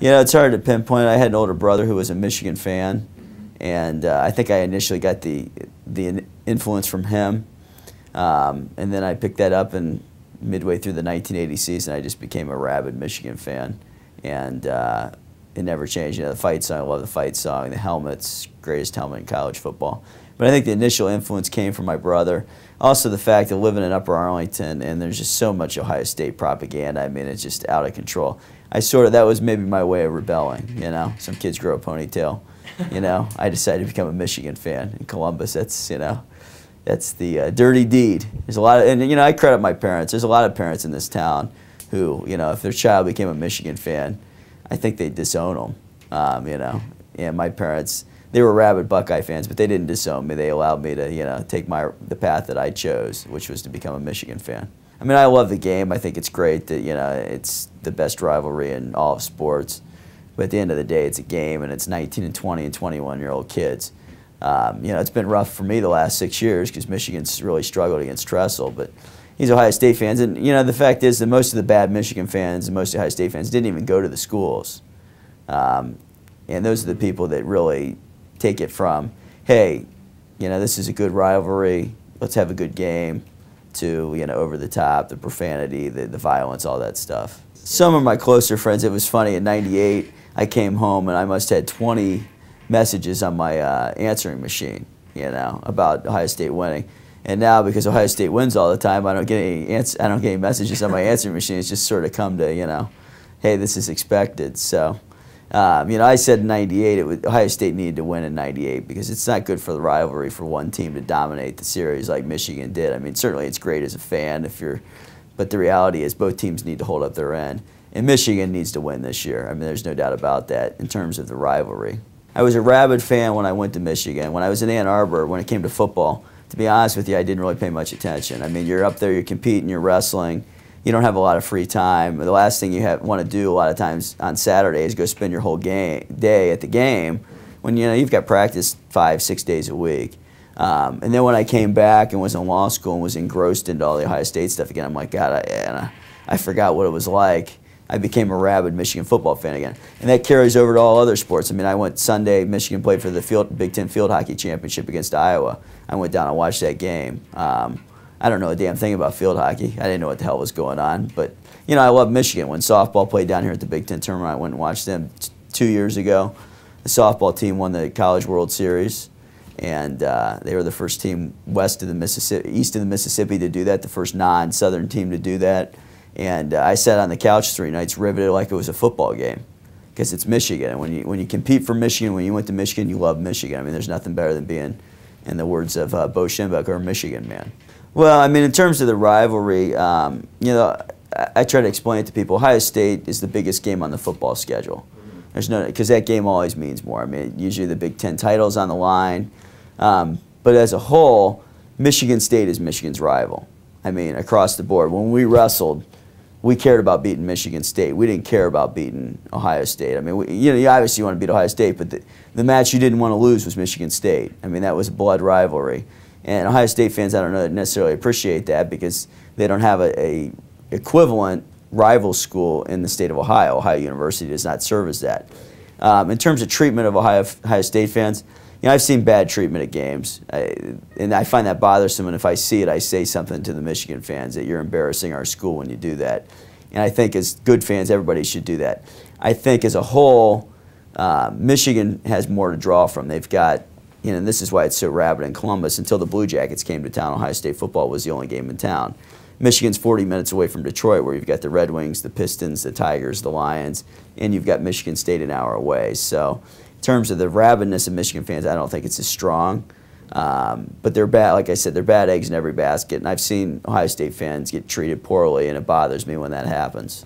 You know, it's hard to pinpoint. I had an older brother who was a Michigan fan, and I think I initially got the influence from him, and then I picked that up, and midway through the 1980 season, I just became a rabid Michigan fan, and it never changed. You know, the fight song, I love the fight song, the helmets, greatest helmet in college football. But I think the initial influence came from my brother. Also the fact of living in Upper Arlington, and there's just so much Ohio State propaganda. I mean, it's just out of control. That was maybe my way of rebelling, you know. Some kids grow a ponytail, you know. I decided to become a Michigan fan in Columbus. That's, you know, that's the dirty deed. There's a lot of, and you know, I credit my parents. There's a lot of parents in this town who, you know, if their child became a Michigan fan, I think they'd disown them, you know. And my parents, they were rabid Buckeye fans, but they didn't disown me. They allowed me to, you know, take the path that I chose, which was to become a Michigan fan. I mean, I love the game. I think it's great that, you know, it's the best rivalry in all of sports. But at the end of the day, it's a game, and it's 19 and 20 and 21-year-old kids. You know, it's been rough for me the last 6 years because Michigan's really struggled against Tressel. But these Ohio State fans, and you know, the fact is that most of the bad Michigan fans and most Ohio State fans didn't even go to the schools. And those are the people that really take it from, hey, you know, this is a good rivalry, let's have a good game, to, you know, over the top, the profanity, the violence, all that stuff. Some of my closer friends, it was funny, in '98, I came home and I must have had 20 messages on my answering machine, you know, about Ohio State winning. And now, because Ohio State wins all the time, I don't get any messages on my answering machine. It's just sort of come to, you know, hey, this is expected. So, you know, I said in '98 Ohio State needed to win in '98 because it's not good for the rivalry for one team to dominate the series like Michigan did. I mean, certainly it's great as a fan but the reality is both teams need to hold up their end. And Michigan needs to win this year. I mean, there's no doubt about that in terms of the rivalry. I was a rabid fan when I went to Michigan. When I was in Ann Arbor, when it came to football, to be honest with you, I didn't really pay much attention. I mean, you're up there, you're competing, you're wrestling. You don't have a lot of free time. The last thing you want to do a lot of times on Saturday is go spend your whole day at the game when, you know, you've got practice 5-6 days a week. And then when I came back and was in law school and was engrossed into all the Ohio State stuff again, I'm like, God, I forgot what it was like. I became a rabid Michigan football fan again. And that carries over to all other sports. I mean, I went Sunday, Michigan played for the Big Ten Field Hockey Championship against Iowa. I went down and watched that game. I don't know a damn thing about field hockey. I didn't know what the hell was going on. But, you know, I love Michigan. When softball played down here at the Big Ten tournament, I went and watched them 2 years ago. The softball team won the College World Series, and they were the first team east of the Mississippi to do that, the first non-Southern team to do that. And I sat on the couch 3 nights, riveted like it was a football game, because it's Michigan. And when you compete for Michigan, when you went to Michigan, you love Michigan. I mean, there's nothing better than being, in the words of Bo Schembechler, a Michigan man. Well, I mean, in terms of the rivalry, you know, I try to explain it to people. Ohio State is the biggest game on the football schedule. There's no, because that game always means more. I mean, usually the Big Ten title's on the line. But as a whole, Michigan State is Michigan's rival. I mean, across the board. When we wrestled, we cared about beating Michigan State. We didn't care about beating Ohio State. I mean, you know, you obviously want to beat Ohio State, but the match you didn't want to lose was Michigan State. I mean, that was a blood rivalry. And Ohio State fans, I don't know, necessarily appreciate that because they don't have a equivalent rival school in the state of Ohio. Ohio University does not serve as that. In terms of treatment of Ohio State fans, you know, I've seen bad treatment at games, and I find that bothersome. And if I see it, I say something to the Michigan fans that you're embarrassing our school when you do that. And I think as good fans, everybody should do that. I think as a whole, Michigan has more to draw from. They've got, you know, and this is why it's so rabid in Columbus. Until the Blue Jackets came to town, Ohio State football was the only game in town. Michigan's 40 minutes away from Detroit, where you've got the Red Wings, the Pistons, the Tigers, the Lions, and you've got Michigan State an hour away. So in terms of the rabidness of Michigan fans, I don't think it's as strong. But they're bad, like I said, they're bad eggs in every basket. And I've seen Ohio State fans get treated poorly, and it bothers me when that happens.